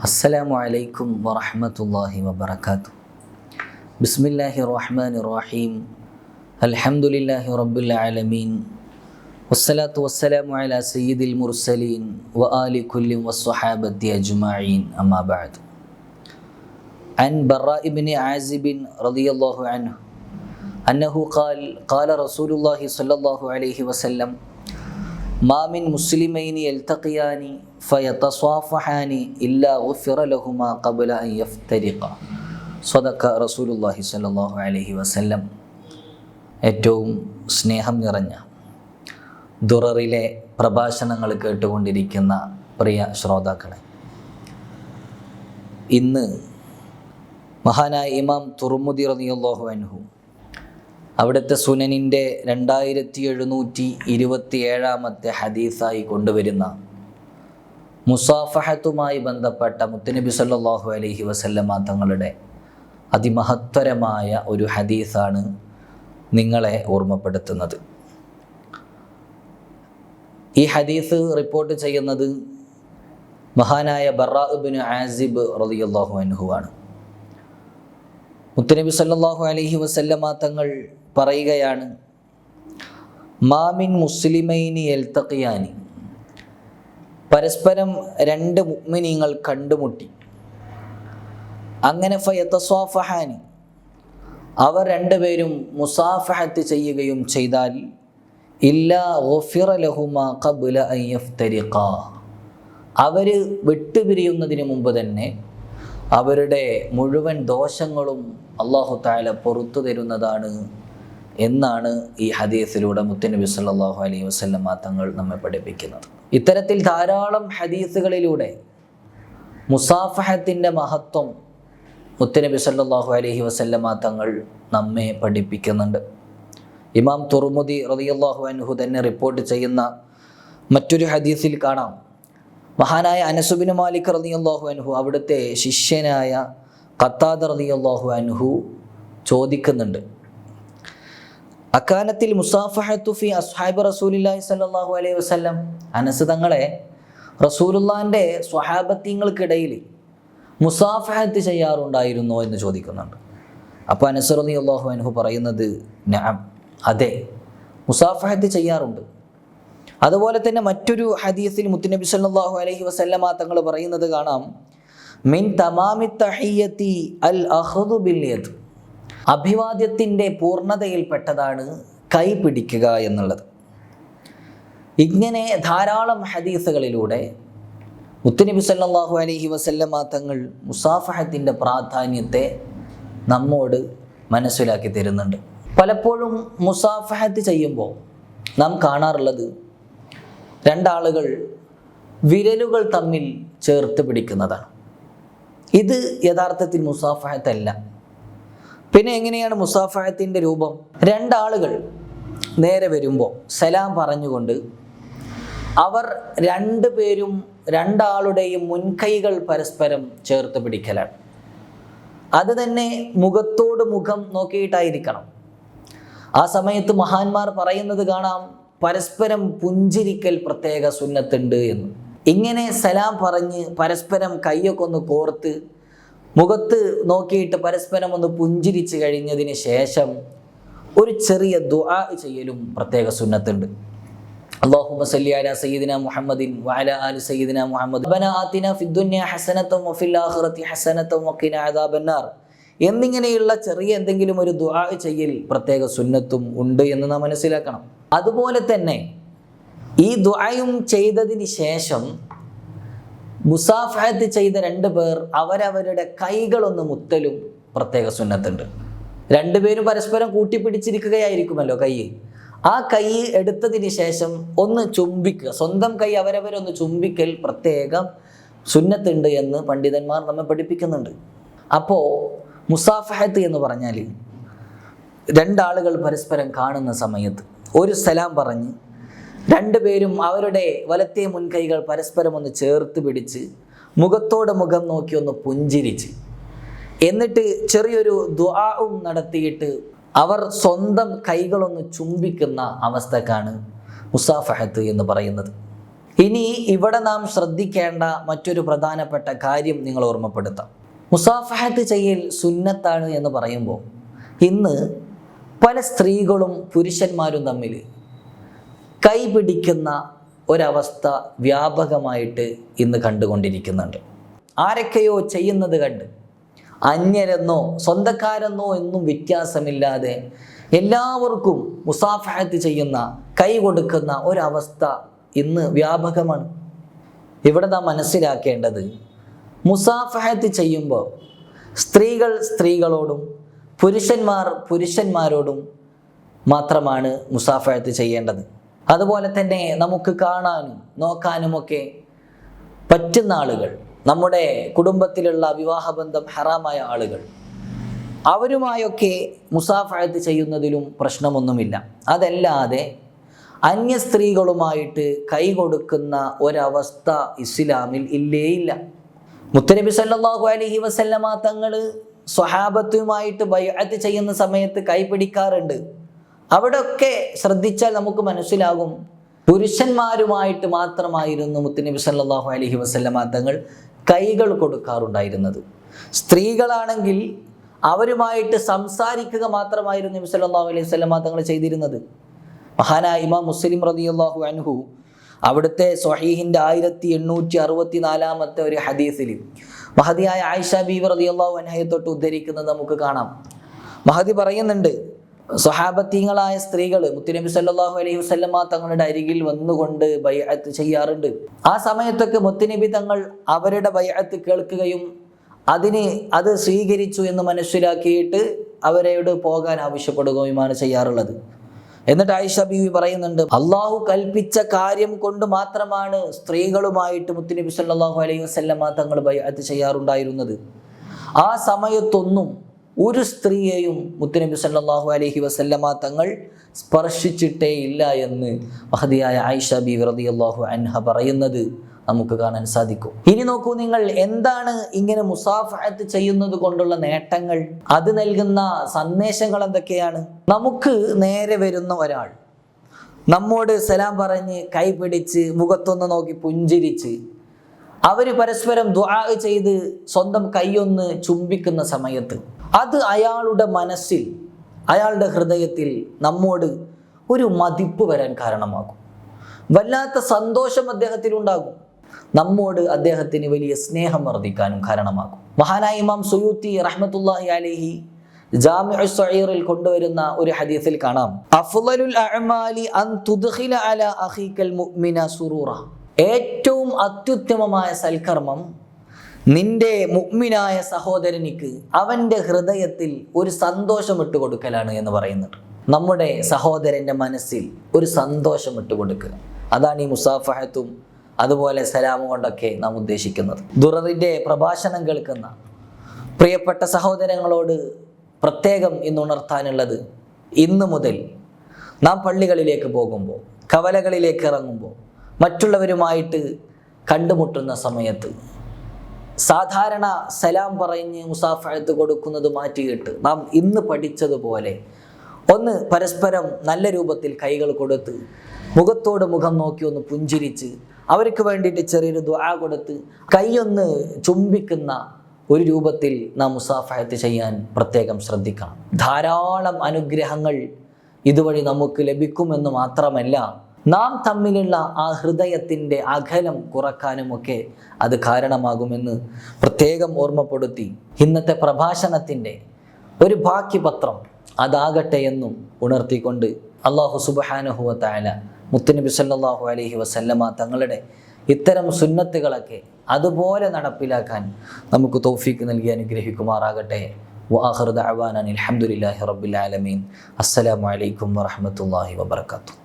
അസ്സലാമു അലൈക്കും വറഹ്മത്തുള്ളാഹി വബറകാതുഹു. ബിസ്മില്ലാഹിർ റഹ്മാനിർ റഹീം. അൽഹംദുലില്ലാഹി റബ്ബിൽ ആലമീൻ. വസ്സലാത്തു വസ്സലാമു അലാ സയ്യിദിൽ മുർസലീൻ വആലി കുല്ലി വസ്സഹാബത്തി അജ്മഈൻ. അമ്മാ ബഅദ്. അൻ ബറാ ഇബ്നു ആസിബ് റളിയല്ലാഹു അൻഹു അന്നഹു ഖാല റസൂലുള്ളാഹി സ്വല്ലല്ലാഹു അലൈഹി വസല്ലം മാ മിൻ മുസ്ലിമൈനി യൽതഖിയാനി ഫയതസ്വാഫഹാനി ഇല്ലാ ഗുഫിറ ലഹുമാ ഖബ്ല അൻ യഫ്തരിഖ. സ്വദഖ റസൂലുള്ളാഹി സ്വല്ലല്ലാഹു അലൈഹി വസല്ലം. ഏറ്റവും സ്നേഹം നിറഞ്ഞ ദുററിലെ പ്രഭാഷണങ്ങൾ കേട്ടുകൊണ്ടിരിക്കുന്ന പ്രിയ ശ്രോതാക്കളെ, ഇന്ന് മഹാനായ ഇമാം തുർമുദി റളിയല്ലാഹു അൻഹു അവിടുത്തെ സുനനിൻ്റെ 2727 ഹദീസായി കൊണ്ടുവരുന്ന മുസാഫഹത്തുമായി ബന്ധപ്പെട്ട മുത്തുനബി സല്ലല്ലാഹു അലൈഹി വസല്ലമ തങ്ങളുടെ അതിമഹത്തരമായ ഒരു ഹദീസാണ് നിങ്ങളെ ഓർമ്മപ്പെടുത്തുന്നത്. ഈ ഹദീസ് റിപ്പോർട്ട് ചെയ്യുന്നത് മഹാനായ ബറാ ഇബ്നു ആസിബ് റളിയല്ലാഹു അൻഹു ആണ്. മുത്തുനബി സല്ലല്ലാഹു അലൈഹി വസല്ലമ തങ്ങൾ പറയുകയാണ്, മാമിൻ മുസ്ലിമൈനി യൽതഖിയാനി, പരസ്പരം രണ്ട് മുഅ്മിനീങ്ങൾ കണ്ടുമുട്ടി, അങ്ങനെ ഫയതസ്വാഫഹാനി, അവർ രണ്ടുപേരും മുസാഫഹത്ത് ചെയ്യുകയും ചെയ്താൽ ഇല്ലാ ഗുഫിറ ലഹുമാ ഖബ്ല അൻ യഫ്തരിഖ, അവർ വിട്ടുപിരിയുന്നതിന് മുമ്പ് തന്നെ അവരുടെ മുഴുവൻ ദോഷങ്ങളും അല്ലാഹു തആല പുറത്തു തരുന്നതാണ് എന്നാണ് ഈ ഹദീസിലൂടെ മുത്തുനബി സല്ലല്ലാഹു അലൈഹി വസല്ലമ തങ്ങൾ നമ്മെ പഠിപ്പിക്കുന്നത്. ഇത്തരത്തിൽ ധാരാളം ഹദീസുകളിലൂടെ മുസാഫഹത്തിൻ്റെ മഹത്വം മുത്തുനബി സല്ലല്ലാഹു അലൈഹി വസല്ലമ തങ്ങൾ നമ്മെ പഠിപ്പിക്കുന്നുണ്ട്. ഇമാം തുർമുദി റളിയല്ലാഹു അൻഹു തന്നെ റിപ്പോർട്ട് ചെയ്യുന്ന മറ്റൊരു ഹദീസിൽ കാണാം, മഹാനായ അനസ് ഇബ്നു മാലിക് റളിയല്ലാഹു അൻഹു അവിടുത്തെ ശിഷ്യനായ ഖത്താദ റളിയല്ലാഹു അൻഹു ചോദിക്കുന്നുണ്ട്, അക്കാനത്തിൽ മുസാഫഹത്തു ഫി അസ്ഹാബി റസൂലില്ലാഹി സ്വല്ലല്ലാഹു അലൈഹി വസല്ലം, അനസ് തങ്ങളെ റസൂലുള്ളാഹിൻ്റെ സ്വഹാബത്തിങ്ങൾക്കിടയിൽ മുസാഫഹത്ത് ചെയ്യാറുണ്ടായിരുന്നോ എന്ന് ചോദിക്കുന്നുണ്ട്. അപ്പോൾ അനസ് റളിയല്ലാഹു അൻഹു പറയുന്നത് നഅം, അതെ, മുസാഫഹത്ത് ചെയ്യാറുണ്ട്. അതുപോലെ തന്നെ മറ്റൊരു ഹദീസിൽ മുത്തുനബി സല്ലല്ലാഹു അലൈഹി വസല്ലമ തങ്ങൾ പറയുന്നത് കാണാം, മിൻ തമാമി തഹിയ്യതി അൽ അഖ്ദു ബിൽ യദ്, അഭിവാദ്യത്തിൻ്റെ പൂർണ്ണതയിൽപ്പെട്ടതാണ് കൈ പിടിക്കുക എന്നുള്ളത്. ഇങ്ങനെ ധാരാളം ഹദീസുകളിലൂടെ മുത്തുനബി സല്ലല്ലാഹു അലൈഹി വസല്ലമ തങ്ങൾ മുസാഫഹത്തിൻ്റെ പ്രാധാന്യത്തെ നമ്മോട് മനസ്സിലാക്കി തരുന്നുണ്ട്. പലപ്പോഴും മുസാഫഹത്ത് ചെയ്യുമ്പോൾ നാം കാണാറുള്ളത് രണ്ടാളുകൾ വിരലുകൾ തമ്മിൽ ചേർത്ത് പിടിക്കുന്നതാണ്. ഇത് യഥാർത്ഥത്തിൽ മുസാഫഹത്തല്ല. പിന്നെ എങ്ങനെയാണ് മുസാഫഹത്തിൻ്റെ രൂപം? രണ്ടാളുകൾ നേരെ വരുമ്പോൾ സലാം പറഞ്ഞുകൊണ്ട് അവർ രണ്ടുപേരും രണ്ടാളുടെയും മുൻകൈകൾ പരസ്പരം ചേർത്ത് പിടിക്കലാണ്. അത് തന്നെ മുഖത്തോട് മുഖം നോക്കിയിട്ടായിരിക്കണം. ആ സമയത്ത് മഹാന്മാർ പറയുന്നത് കാണാം, പരസ്പരം പുഞ്ചിരിക്കൽ പ്രത്യേക സുന്നത്തുണ്ട് എന്ന്. ഇങ്ങനെ സലാം പറഞ്ഞ് പരസ്പരം കൈയൊക്കെ ഒന്ന് കോർത്ത് മുഖത്ത് നോക്കിയിട്ട് പരസ്പരം ഒന്ന് പുഞ്ചിരിച്ച് കഴിഞ്ഞതിന് ശേഷം ഒരു ചെറിയ ദുആ ചെയ്യലും പ്രത്യേക സുന്നത്തുണ്ട്. അല്ലാഹുമ്മ സല്ലി അലാ സയ്യിദിനാ മുഹമ്മദിൻ വഅലാ ആലി സയ്യിദിനാ മുഹമ്മദ് റബ്ബനാ ആതിനാ ഫിദ്ദുനിയ ഹസനതൻ വഫിൽ ആഖിറതി ഹസനതൻ വഖിനാ അദാബന്നാർ എന്നിങ്ങനെയുള്ള ചെറിയ എന്തെങ്കിലും ഒരു ദുആ ചെയ്യൽ പ്രത്യേക സുന്നത്തും ഉണ്ട് എന്ന് നാം മനസ്സിലാക്കണം. അതുപോലെ തന്നെ ഈ ദുആയും ചെയ്തതിന് ശേഷം മുസാഫഹത്ത് ചെയ്ത രണ്ട് പേർ അവരവരുടെ കൈകളൊന്ന് മുത്തലും പ്രത്യേക സുന്നത്തുണ്ട്. രണ്ടുപേരും പരസ്പരം കൂട്ടിപ്പിടിച്ചിരിക്കുകയായിരിക്കുമല്ലോ കൈ. ആ കൈ എടുത്തതിന് ശേഷം ഒന്ന് ചുംബിക്കുക, സ്വന്തം കൈ അവരവരൊന്ന് ചുംബിക്കൽ പ്രത്യേകം സുന്നത്തുണ്ട് എന്ന് പണ്ഡിതന്മാർ നമ്മെ പഠിപ്പിക്കുന്നുണ്ട്. അപ്പോൾ മുസാഫഹത്ത് എന്ന് പറഞ്ഞാൽ രണ്ടാളുകൾ പരസ്പരം കാണുന്ന സമയത്ത് ഒരു സലാം പറഞ്ഞ് രണ്ടുപേരും അവരുടെ വലത്തെ മുൻകൈകൾ പരസ്പരം ഒന്ന് ചേർത്ത് പിടിച്ച് മുഖത്തോട് മുഖം നോക്കി ഒന്ന് പുഞ്ചിരിച്ച് എന്നിട്ട് ചെറിയൊരു ദുആഉം നടത്തിയിട്ട് അവർ സ്വന്തം കൈകളൊന്ന് ചുംബിക്കുന്ന അവസ്ഥക്കാണ് മുസാഫഹത്ത് എന്ന് പറയുന്നത്. ഇനി ഇവിടെ നാം ശ്രദ്ധിക്കേണ്ട മറ്റൊരു പ്രധാനപ്പെട്ട കാര്യം നിങ്ങൾ ഓർമ്മപ്പെടുത്താം. മുസാഫഹത്ത് ചെയ്യൽ സുന്നത്താണ് എന്ന് പറയുമ്പോൾ ഇന്ന് പല സ്ത്രീകളും പുരുഷന്മാരും തമ്മിൽ കൈ പിടിക്കുന്ന ഒരവസ്ഥ വ്യാപകമായിട്ട് ഇന്ന് കണ്ടുകൊണ്ടിരിക്കുന്നുണ്ട്. ആരൊക്കെയോ ചെയ്യുന്നത് കണ്ട് അന്യരെന്നോ സ്വന്തക്കാരെന്നോ എന്നും വ്യത്യാസമില്ലാതെ എല്ലാവർക്കും മുസാഫഹത്ത് ചെയ്യുന്ന, കൈ കൊടുക്കുന്ന ഒരവസ്ഥ ഇന്ന് വ്യാപകമാണ്. ഇവിടെ നാം മനസ്സിലാക്കേണ്ടത്, മുസാഫഹത്ത് ചെയ്യുമ്പോൾ സ്ത്രീകൾ സ്ത്രീകളോടും പുരുഷന്മാർ പുരുഷന്മാരോടും മാത്രമാണ് മുസാഫഹത്ത് ചെയ്യേണ്ടത്. അതുപോലെ തന്നെ നമുക്ക് കാണാനും നോക്കാനുമൊക്കെ പറ്റുന്ന ആളുകൾ, നമ്മുടെ കുടുംബത്തിലുള്ള വിവാഹബന്ധം ഹറാമായ ആളുകൾ, അവരുമായൊക്കെ മുസാഫഹത്ത് ചെയ്യുന്നതിലും പ്രശ്നമൊന്നുമില്ല. അതല്ലാതെ അന്യ സ്ത്രീകളുമായിട്ട് കൈ കൊടുക്കുന്ന ഒരവസ്ഥ ഇസ്ലാമിൽ ഇല്ല. മുത്തനബി സല്ലല്ലാഹു അലൈഹി വസല്ലമ തങ്ങൾ സ്വഹാബത്തുമായിട്ട് ബൈഅത്ത് ചെയ്യുന്ന സമയത്ത് കൈ പിടിക്കാറുണ്ട്. അവിടെയൊക്കെ ശ്രദ്ധിച്ചാൽ നമുക്ക് മനസ്സിലാകും, പുരുഷന്മാരുമായിട്ട് മാത്രമായിരുന്നു മുത്തനബി സല്ലല്ലാഹു അലൈഹി വസല്ലമ തങ്ങൾ കൈകൾ കൊടുക്കാറുണ്ടായിരുന്നത്. സ്ത്രീകളാണെങ്കിൽ അവരുമായിട്ട് സംസാരിക്കുക മാത്രമായിരുന്നു നബി സല്ലല്ലാഹു അലൈഹി വസല്ലമ തങ്ങൾ ചെയ്തിരുന്നത്. മഹാനായ ഇമാം മുസ്ലിം റളിയല്ലാഹു അൻഹു അവിടുത്തെ സ്വഹീഹിൻ്റെ 1864 ഒരു ഹദീസിൽ മഹദിയായ ആയിഷ ബീവി റളിയല്ലാഹു അൻഹയെ തൊട്ട് ഉദ്ധരിക്കുന്നത് നമുക്ക് കാണാം. മഹദി പറയുന്നുണ്ട്, സ്വഹാബത്തീങ്ങളായ സ്ത്രീകൾ മുത്തുനബി സല്ലല്ലാഹു അലൈഹി വസല്ലമ തങ്ങളുടെ അരികിൽ വന്നുകൊണ്ട് ബൈഅത്ത് ചെയ്യാറുണ്ട്. ആ സമയത്തൊക്കെ മുത്തുനബി തങ്ങൾ അവരുടെ ബൈഅത്ത് കേൾക്കുകയും അത് സ്വീകരിച്ചു എന്ന് മനസ്സിലാക്കിയിട്ട് അവരോട് പോകാൻ ആവശ്യപ്പെടുകയുമാണ് ചെയ്യാറുള്ളത്. എന്നിട്ട് ആയിഷ ബീവി പറയുന്നുണ്ട്, അള്ളാഹു കൽപ്പിച്ച കാര്യം കൊണ്ട് മാത്രമാണ് സ്ത്രീകളുമായിട്ട് മുത്തുനബി സല്ലല്ലാഹു അലൈഹി വസല്ലമ തങ്ങൾ ബൈഅത്ത് ചെയ്യാറുണ്ടായിരുന്നത്. ആ സമയത്തൊന്നും ഒരു സ്ത്രീയെയും മുത്തുനബി സല്ലല്ലാഹു അലൈഹി വസല്ലമ തങ്ങൾ സ്പർശിച്ചിട്ടേ ഇല്ല എന്ന് മഹദിയായ ആയിഷ ബീവി റളിയല്ലാഹു അൻഹ പറയുന്നത് നമുക്ക് കാണാൻ സാധിക്കും. ഇനി നോക്കൂ നിങ്ങൾ, എന്താണ് ഇങ്ങനെ മുസാഫഹത്ത് ചെയ്യുന്നത് കൊണ്ടുള്ള നേട്ടങ്ങൾ? അത് നൽകുന്ന സന്ദേശങ്ങൾ എന്തൊക്കെയാണ്? നമുക്ക് നേരെ വരുന്ന ഒരാൾ നമ്മോട് സലാം പറഞ്ഞ് കൈ പിടിച്ച് മുഖത്തൊന്ന് നോക്കി പുഞ്ചിരിച്ച് അവർ പരസ്പരം ദുആ ചെയ്ത് സ്വന്തം കൈയൊന്ന് ചുംബിക്കുന്ന സമയത്ത് അത് അയാളുടെ മനസ്സിൽ, അയാളുടെ ഹൃദയത്തിൽ നമ്മോട് ഒരു മതിപ്പ് വരാൻ കാരണമാകും. വല്ലാത്ത സന്തോഷം അദ്ദേഹത്തിനുണ്ടാകും. നമ്മോട് അദ്ദേഹത്തിന് വലിയ സ്നേഹം വർദ്ധിക്കാനും കാരണമാകും. മഹാനായ ഇമാം സുയൂത്തി റഹ്മത്തുള്ളാഹി അലൈഹി ജാമിഉസ് സഗീറിൽ കൊണ്ടുവരുന്ന ഒരു ഹദീസിൽ കാണാം, അഫ്ളലുൽ അഅമാലി അൻ തുദ്ഖില അലാ അഖീകൽ മുഅ്മിന സുറൂറ. ഏറ്റവും അത്യുത്തമമായ സൽക്കർമ്മം നിന്റെ മുഅ്മിനായ സഹോദരനിക്ക് അവൻ്റെ ഹൃദയത്തിൽ ഒരു സന്തോഷം ഇട്ടുകൊടുക്കലാണ് എന്ന് പറയുന്നുണ്ട്. നമ്മുടെ സഹോദരൻ്റെ മനസ്സിൽ ഒരു സന്തോഷം ഇട്ടുകൊടുക്കുക, അതാണ് ഈ മുസാഫഹത്തും അതുപോലെ സലാമും കൊണ്ടൊക്കെ നാം ഉദ്ദേശിക്കുന്നത്. ദുററിൻ്റെ പ്രഭാഷണം കേൾക്കുന്ന പ്രിയപ്പെട്ട സഹോദരങ്ങളോട് പ്രത്യേകം ഇന്ന് ഉണർത്താനുള്ളത്, ഇന്നു മുതൽ നാം പള്ളികളിലേക്ക് പോകുമ്പോൾ, കവലകളിലേക്ക് ഇറങ്ങുമ്പോൾ, മറ്റുള്ളവരുമായിട്ട് കണ്ടുമുട്ടുന്ന സമയത്ത് സാധാരണ സലാം പറഞ്ഞ് മുസാഫഹത്ത് കൊടുക്കുന്നത് മാറ്റിയിട്ട് നാം ഇന്ന് പഠിച്ചതുപോലെ ഒന്ന് പരസ്പരം നല്ല രൂപത്തിൽ കൈകൾ കൊടുത്ത് മുഖത്തോട് മുഖം നോക്കി ഒന്ന് പുഞ്ചിരിച്ച് അവർക്ക് വേണ്ടിയിട്ട് ചെറിയൊരു ദുആ കൊടുത്ത് കൈയൊന്ന് ചുംബിക്കുന്ന ഒരു രൂപത്തിൽ നാം മുസാഫഹത്ത് ചെയ്യാൻ പ്രത്യേകം ശ്രദ്ധിക്കണം. ധാരാളം അനുഗ്രഹങ്ങൾ ഇതുവഴി നമുക്ക് ലഭിക്കുമെന്ന് മാത്രമല്ല, നാം തമ്മിലുള്ള ആ ഹൃദയത്തിൻ്റെ അകലം കുറക്കാനുമൊക്കെ അത് കാരണമാകുമെന്ന് പ്രത്യേകം ഓർമ്മപ്പെടുത്തി ഇന്നത്തെ പ്രഭാഷണത്തിൻ്റെ ഒരു ബാക്കി പത്രം അതാകട്ടെ എന്നും ഉണർത്തിക്കൊണ്ട് അല്ലാഹു സുബ്ഹാനഹു വ തആല മുത്തുനബി സല്ലല്ലാഹു അലൈഹി വസല്ലമ തങ്ങളുടെ ഇത്തരം സുന്നത്തുകളൊക്കെ അതുപോലെ നടപ്പിലാക്കാൻ നമുക്ക് തൗഫീക്ക് നൽകി അനുഗ്രഹിക്കുമാറാകട്ടെ. വആഖിറു ദഅവാനാ അൽഹംദുലില്ലാഹി റബ്ബിൽ ആലമീൻ. അസ്സലാമു അലൈക്കും വറഹ്മത്തുള്ളാഹി വബറകാതുഹു.